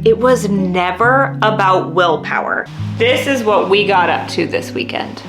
it was never about willpower. This is what we got up to this weekend.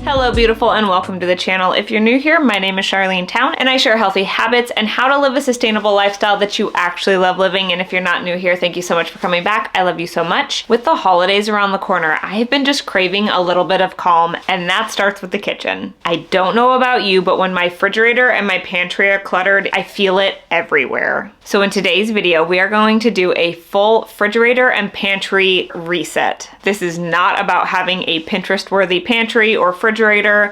Hello beautiful and welcome to the channel. If you're new here, my name is Charlene Town and I share healthy habits and how to live a sustainable lifestyle that you actually love living. And if you're not new here, thank you so much for coming back. I love you so much. With the holidays around the corner, I have been just craving a little bit of calm, and that starts with the kitchen. I don't know about you, but when my refrigerator and my pantry are cluttered, I feel it everywhere. So in today's video, we are going to do a full refrigerator and pantry reset. This is not about having a Pinterest-worthy pantry or refrigerator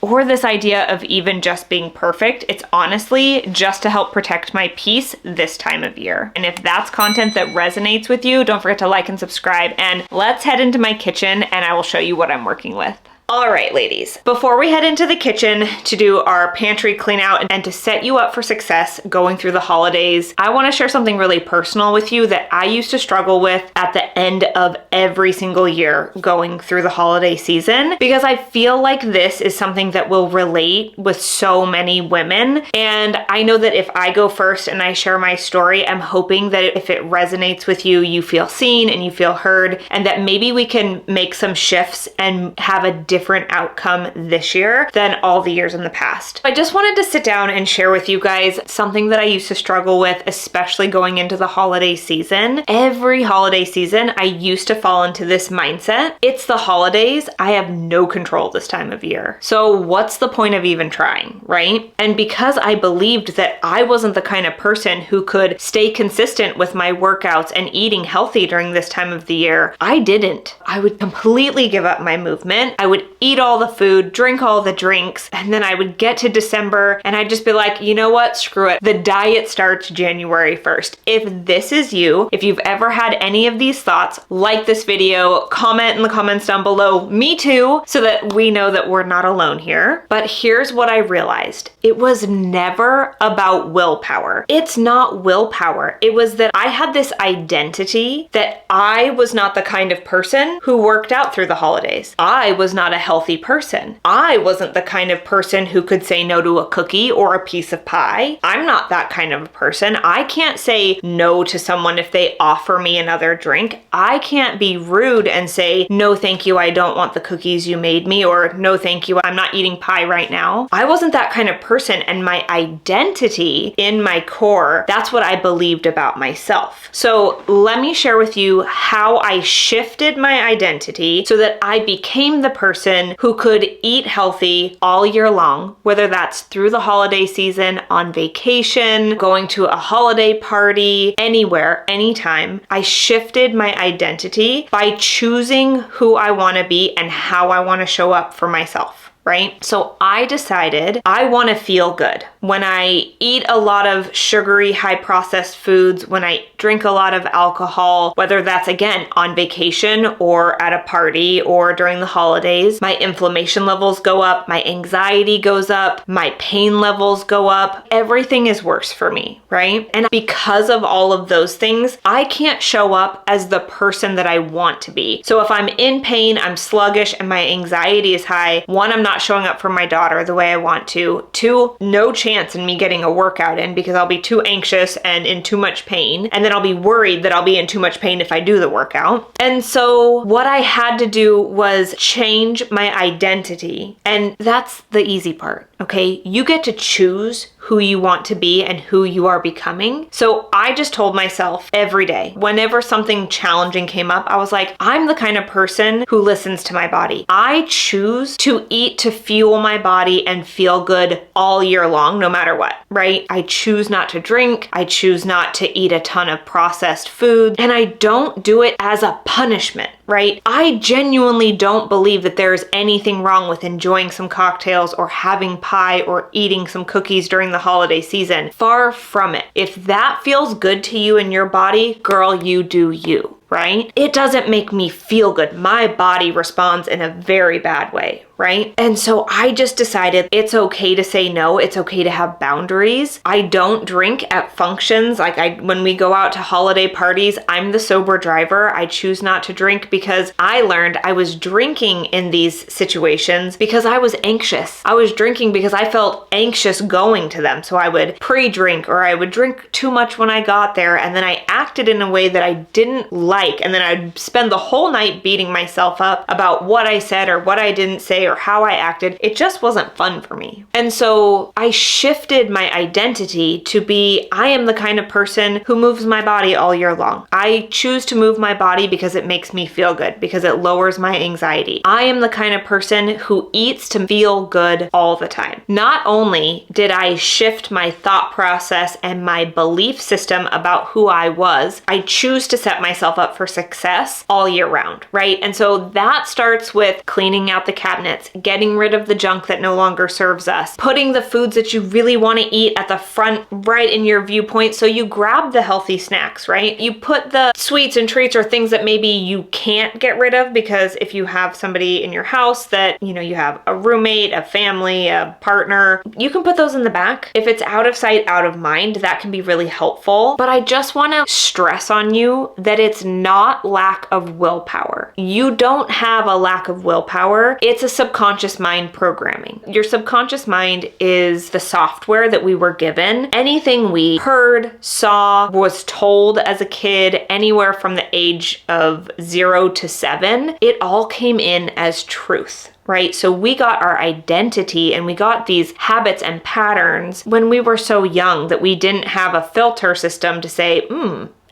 or this idea of even just being perfect. It's honestly just to help protect my peace this time of year. And if that's content that resonates with you, don't forget to like and subscribe, and let's head into my kitchen and I will show you what I'm working with. All right, ladies, before we head into the kitchen to do our pantry clean out and to set you up for success going through the holidays, I want to share something really personal with you that I used to struggle with at the end of every single year going through the holiday season, because I feel like this is something that will relate with so many women. And I know that if I go first and I share my story, I'm hoping that if it resonates with you, you feel seen and you feel heard, and that maybe we can make some shifts and have a different outcome this year than all the years in the past. I just wanted to sit down and share with you guys something that I used to struggle with, especially going into the holiday season. Every holiday season, I used to fall into this mindset. It's the holidays. I have no control this time of year. So what's the point of even trying, right? And because I believed that I wasn't the kind of person who could stay consistent with my workouts and eating healthy during this time of the year, I didn't. I would completely give up my movement. I would eat all the food, drink all the drinks, and then I would get to December and I'd just be like, you know what, screw it. The diet starts January 1st. If this is you, if you've ever had any of these thoughts, like this video, comment in the comments down below, me too, so that we know that we're not alone here. But here's what I realized. It was never about willpower. It's not willpower. It was that I had this identity that I was not the kind of person who worked out through the holidays. I was not a healthy person. I wasn't the kind of person who could say no to a cookie or a piece of pie. I'm not that kind of a person. I can't say no to someone if they offer me another drink. I can't be rude and say, no, thank you, I don't want the cookies you made me, or no, thank you, I'm not eating pie right now. I wasn't that kind of person, and my identity in my core, that's what I believed about myself. So let me share with you how I shifted my identity so that I became the person who could eat healthy all year long, whether that's through the holiday season, on vacation, going to a holiday party, anywhere, anytime. I shifted my identity by choosing who I want to be and how I want to show up for myself. Right? So I decided I want to feel good. When I eat a lot of sugary, high processed foods, when I drink a lot of alcohol, whether that's again on vacation or at a party or during the holidays, my inflammation levels go up, my anxiety goes up, my pain levels go up. Everything is worse for me, right? And because of all of those things, I can't show up as the person that I want to be. So if I'm in pain, I'm sluggish, and my anxiety is high, one, I'm not showing up for my daughter the way I want to. Two, no chance in me getting a workout in because I'll be too anxious and in too much pain. And then I'll be worried that I'll be in too much pain if I do the workout. And so what I had to do was change my identity. And that's the easy part, okay? You get to choose who you want to be and who you are becoming. So I just told myself every day, whenever something challenging came up, I was like, I'm the kind of person who listens to my body. I choose to eat to fuel my body and feel good all year long, no matter what, right? I choose not to drink. I choose not to eat a ton of processed food. And I don't do it as a punishment, right? I genuinely don't believe that there is anything wrong with enjoying some cocktails or having pie or eating some cookies during the holiday season. Far from it. If that feels good to you in your body, girl, you do you. right? It doesn't make me feel good. My body responds in a very bad way, right? And so I just decided it's okay to say no. It's okay to have boundaries. I don't drink at functions. Like when we go out to holiday parties, I'm the sober driver. I choose not to drink because I learned I was drinking in these situations because I was anxious. I was drinking because I felt anxious going to them. So I would pre-drink or I would drink too much when I got there, and then I acted in a way that I didn't like, and then I'd spend the whole night beating myself up about what I said or what I didn't say or how I acted. It just wasn't fun for me. And so I shifted my identity to be, I am the kind of person who moves my body all year long. I choose to move my body because it makes me feel good, because it lowers my anxiety. I am the kind of person who eats to feel good all the time. Not only did I shift my thought process and my belief system about who I was, I choose to set myself up for success all year round, right? And so that starts with cleaning out the cabinets, getting rid of the junk that no longer serves us, putting the foods that you really want to eat at the front right in your viewpoint, so you grab the healthy snacks, right? You put the sweets and treats or things that maybe you can't get rid of, because if you have somebody in your house that, you have a roommate, a family, a partner, you can put those in the back. If it's out of sight, out of mind, that can be really helpful. But I just want to stress on you that it's not lack of willpower. You don't have a lack of willpower. It's a subconscious mind programming. Your subconscious mind is the software that we were given. Anything we heard, saw, was told as a kid, anywhere from the age of 0 to 7, it all came in as truth. Right? So we got our identity and we got these habits and patterns when we were so young that we didn't have a filter system to say,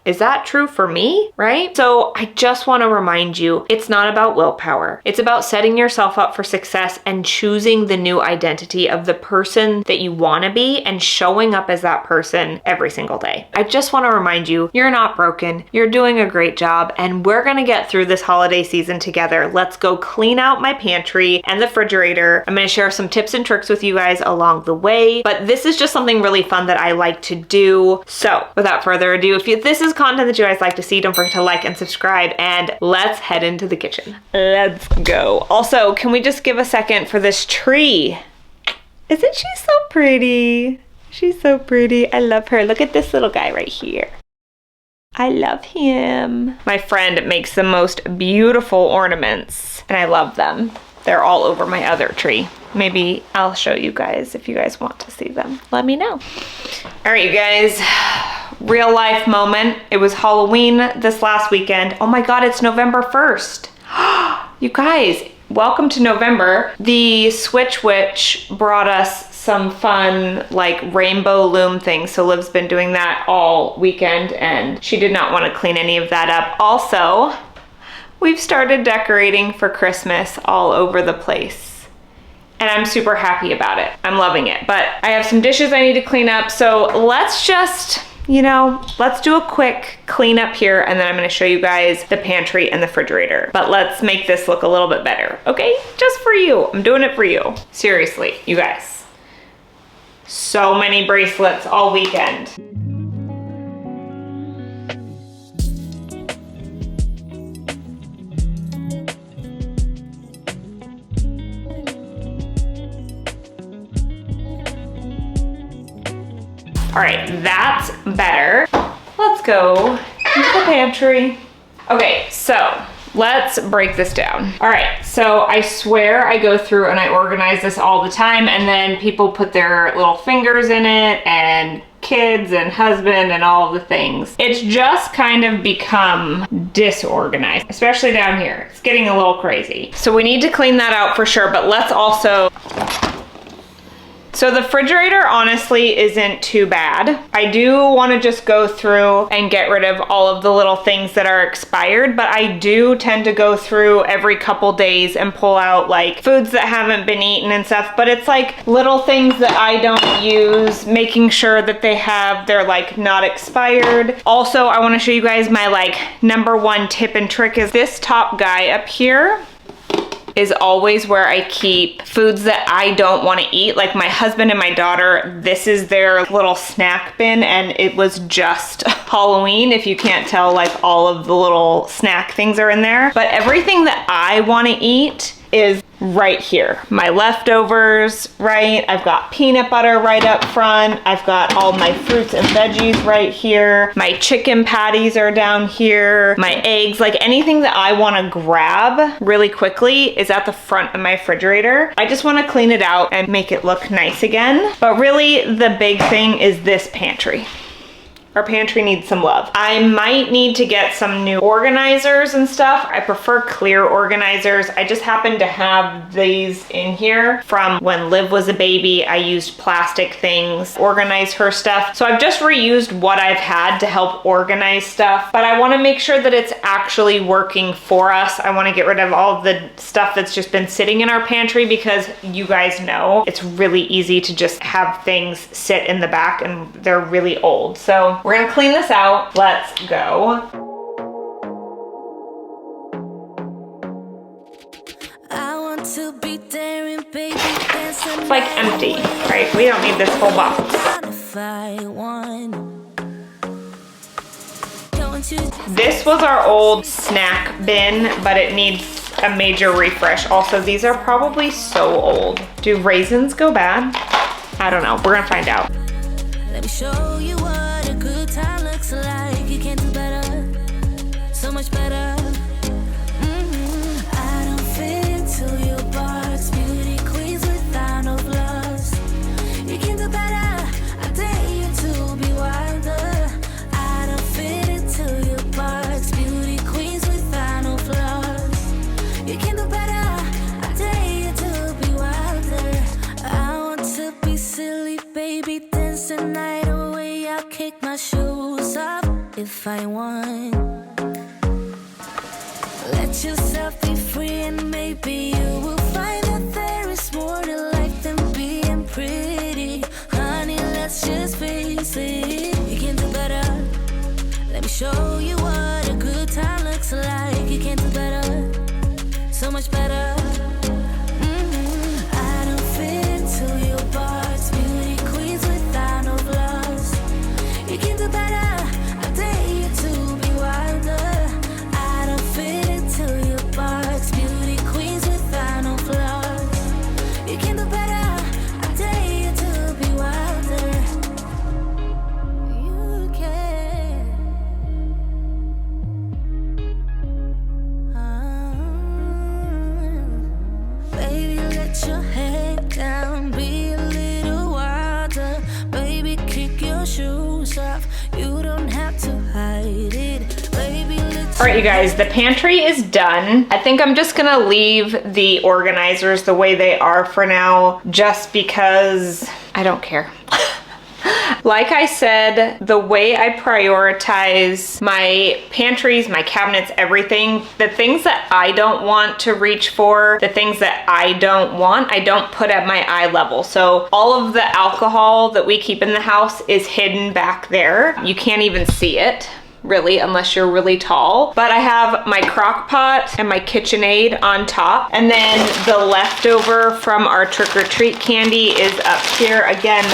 is that true for me? Right? So I just want to remind you, it's not about willpower. It's about setting yourself up for success and choosing the new identity of the person that you want to be and showing up as that person every single day. I just want to remind you, you're not broken. You're doing a great job, and we're going to get through this holiday season together. Let's go clean out my pantry and the refrigerator. I'm going to share some tips and tricks with you guys along the way, but this is just something really fun that I like to do. So without further ado, if this is content that you guys like to see, don't forget to like and subscribe, and let's head into the kitchen. Let's go. Also, can we just give a second for this tree? Isn't she so pretty? She's so pretty. I love her. Look at this little guy right here. I love him. My friend makes the most beautiful ornaments, and I love them. They're all over my other tree. Maybe I'll show you guys if you guys want to see them. Let me know. All right, you guys. Real life moment. It was Halloween this last weekend. Oh my God, it's November 1st. You guys, welcome to November. The Switch Witch brought us some fun like rainbow loom things. So Liv's been doing that all weekend and she did not want to clean any of that up. Also, we've started decorating for Christmas all over the place. And I'm super happy about it. I'm loving it. But I have some dishes I need to clean up. So let's just, let's do a quick cleanup here, and then I'm gonna show you guys the pantry and the refrigerator. But let's make this look a little bit better, okay? Just for you. I'm doing it for you. Seriously, you guys. So many bracelets all weekend. All right, that's better. Let's go into the pantry. Okay, so let's break this down. All right, so I swear I go through and I organize this all the time, and then people put their little fingers in it, and kids and husband and all of the things. It's just kind of become disorganized, especially down here. It's getting a little crazy. So we need to clean that out for sure, but let's also... So the refrigerator honestly isn't too bad. I do want to just go through and get rid of all of the little things that are expired, but I do tend to go through every couple days and pull out like foods that haven't been eaten and stuff, but it's like little things that I don't use, making sure that they're like not expired. Also, I want to show you guys my like #1 tip and trick is this top guy up here. is always where I keep foods that I don't want to eat. Like my husband and my daughter, this is their little snack bin, and it was just Halloween. If you can't tell, like all of the little snack things are in there. But everything that I want to eat is right here. My leftovers, right? I've got peanut butter right up front. I've got all my fruits and veggies right here. My chicken patties are down here. My eggs, like anything that I want to grab really quickly is at the front of my refrigerator. I just want to clean it out and make it look nice again. But really the big thing is this pantry. Our pantry needs some love. I might need to get some new organizers and stuff. I prefer clear organizers. I just happen to have these in here from when Liv was a baby. I used plastic things, organize her stuff. So I've just reused what I've had to help organize stuff, but I wanna make sure that it's actually working for us. I wanna get rid of all of the stuff that's just been sitting in our pantry, because you guys know it's really easy to just have things sit in the back and they're really old. So we're gonna clean this out. Let's go. I want to be daring, baby, it's like empty, right? We don't need this whole box. This was our old snack bin, but it needs a major refresh. Also, these are probably so old. Do raisins go bad? I don't know. We're gonna find out. Let me show you what a good time looks like. You can do better, so much better. I don't fit into your box. Beauty queens without no flaws. You can do better. I dare you to be wilder. I don't fit into your box. Beauty queens without no flaws. You can do better. I dare you to be wilder. I want to be silly, baby, dance the night away. I'll kick my shoes off if I want. Let yourself be free, and maybe you will find that there is more to life than being pretty. Honey, let's just face it. You can do better. Let me show you what a good time looks like. You can do better, so much better. I don't fit into your box. Beauty queens without no flaws. You can do better. I dare you to be wilder. I don't fit into your box. Beauty queens without no flaws. You can do better. I dare you to be wilder. You can. Baby, let your head down. Be a little wilder. Baby, kick your shoes off. You don't have to hide it. Baby, let's. All right, you guys, the pantry is done. I think I'm just gonna leave the organizers the way they are for now, just because I don't care. Like I said, the way I prioritize my pantries, my cabinets, everything, the things that I don't want to reach for, the things that I don't want, I don't put at my eye level. So all of the alcohol that we keep in the house is hidden back there. You can't even see it, really, unless you're really tall. But I have my crock pot and my KitchenAid on top. And then the leftover from our trick-or-treat candy is up here, again,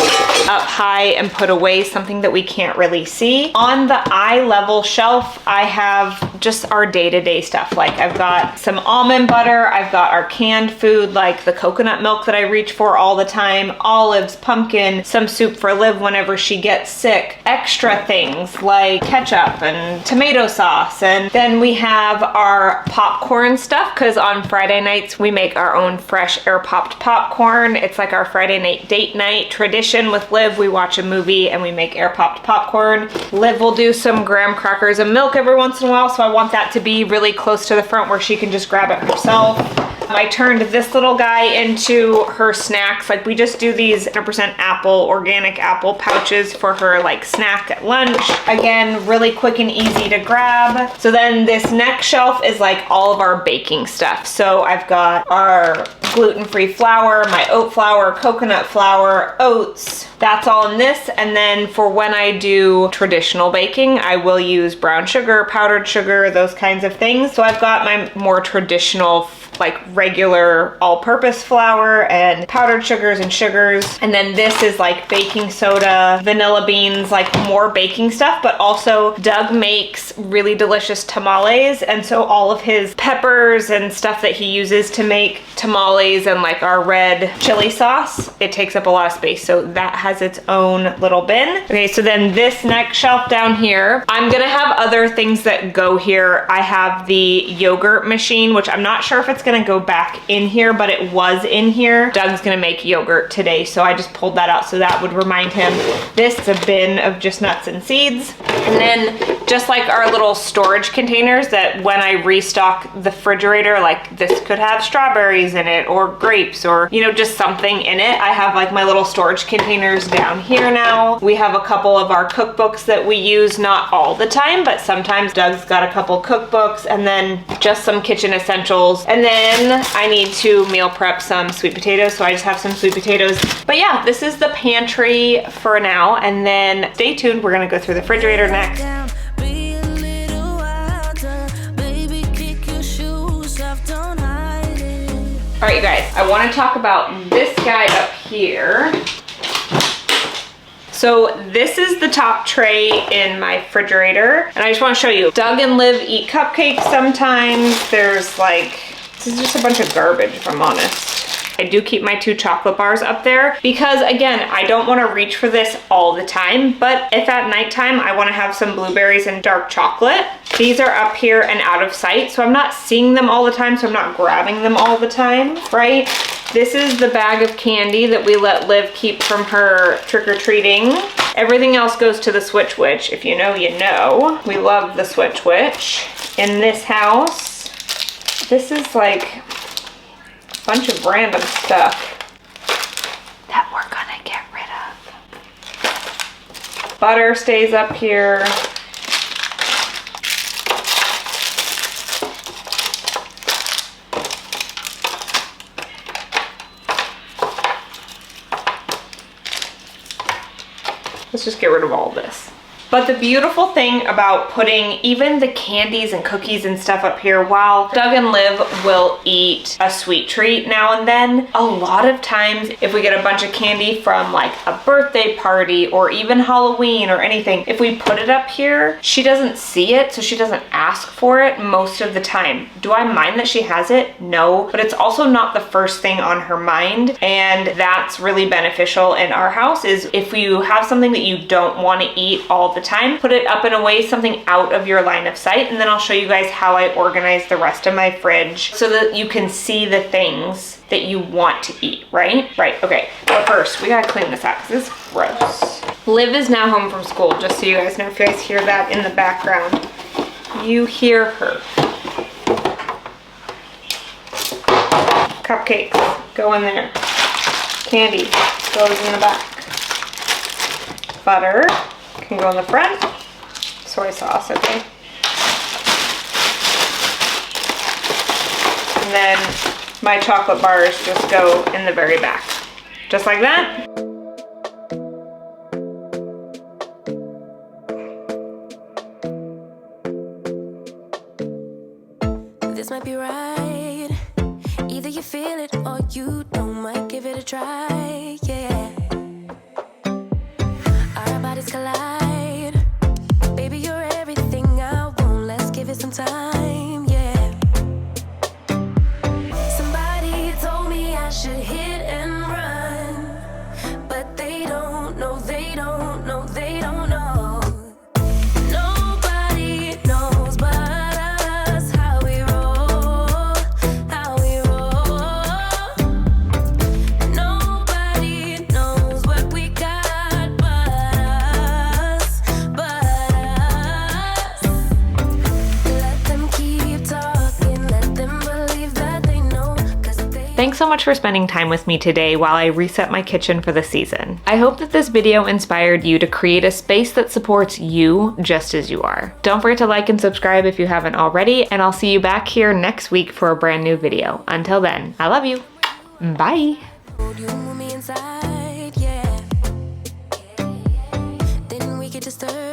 up high and put away, something that we can't really see. On the eye level shelf, I have just our day-to-day stuff. Like I've got some almond butter, I've got our canned food, like the coconut milk that I reach for all the time, olives, pumpkin, some soup for Liv whenever she gets sick, extra things like ketchup and tomato sauce. And then we have our popcorn stuff, because on Friday nights we make our own fresh air popped popcorn. It's like our Friday night date night tradition with Liv. We watch a movie and we make air popped popcorn. Liv will do some graham crackers and milk every once in a while, so I want that to be really close to the front where she can just grab it herself. I turned this little guy into her snacks. Like we just do these 100% apple, organic apple pouches for her like snack at lunch. Again, really quick and easy to grab. So then this next shelf is like all of our baking stuff. So I've got our gluten-free flour, my oat flour, coconut flour, oats. That's all in this. And then for when I do traditional baking, I will use brown sugar, powdered sugar, those kinds of things. So I've got my more traditional like regular all-purpose flour and powdered sugars and sugars. And then this is like baking soda, vanilla beans, like more baking stuff, but also Doug makes really delicious tamales. And so all of his peppers and stuff that he uses to make tamales and like our red chili sauce, it takes up a lot of space. So that has its own little bin. Okay, so then this next shelf down here, I'm gonna have other things that go here. I have the yogurt machine, which I'm not sure if it's gonna go back in here, but it was in here. Doug's gonna make yogurt today, so I just pulled that out so that would remind him. This is a bin of just nuts and seeds. And then just like our little storage containers that when I restock the refrigerator, like this could have strawberries in it or grapes or, you know, just something in it. I have like my little storage containers down here now. We have a couple of our cookbooks that we use, not all the time, but sometimes. Doug's got a couple cookbooks and then just some kitchen essentials. And then I need to meal prep some sweet potatoes, so I just have some sweet potatoes. But yeah, this is the pantry for now, and then stay tuned. We're gonna go through the refrigerator next. All right, you guys, I want to talk about this guy up here. So this is the top tray in my refrigerator, and I just want to show you. Doug and Liv eat cupcakes sometimes. There's like, this is just a bunch of garbage, if I'm honest. I do keep my 2 chocolate bars up there because, again, I don't want to reach for this all the time, but if at nighttime I want to have some blueberries and dark chocolate, these are up here and out of sight, so I'm not seeing them all the time, so I'm not grabbing them all the time, right? This is the bag of candy that we let Liv keep from her trick-or-treating. Everything else goes to the Switch Witch. If you know, you know. We love the Switch Witch. In this house, this is like a bunch of random stuff that we're gonna get rid of. Butter stays up here. Let's just get rid of all this. But the beautiful thing about putting even the candies and cookies and stuff up here, while Doug and Liv will eat a sweet treat now and then, a lot of times if we get a bunch of candy from like a birthday party or even Halloween or anything, if we put it up here, she doesn't see it, so she doesn't ask for it most of the time. Do I mind that she has it? No, but it's also not the first thing on her mind, and that's really beneficial in our house. Is if you have something that you don't want to eat all the time, put it up in a way, something out of your line of sight, and then I'll show you guys how I organize the rest of my fridge so that you can see the things that you want to eat, right? Right, okay. But first, we gotta clean this out because it's gross. Liv is now home from school, just so you guys know, if you guys hear that in the background. You hear her. Cupcakes go in there. Candy goes in the back. Butter can go in the front. Soy sauce, okay. And then my chocolate bars just go in the very back. Just like that. This might be right. Either you feel it or you don't. Might give it a try, yeah. Our bodies collide. Baby, you're everything I want. Let's give it some time, yeah. Somebody told me I should hit and run, but they don't know, they don't know, they don't know. Nobody knows but us how we roll, how we roll. Nobody knows what we got but us, but us. Let them keep talking, let them believe that they know, 'cause they Thanks so much for spending time with me today while I reset my kitchen for the season. I hope that this video inspired you to create a space that supports you just as you are. Don't forget to like and subscribe if you haven't already, and I'll see you back here next week for a brand new video. Until then, I love you. Bye. you move me inside, yeah. Then we get disturbed.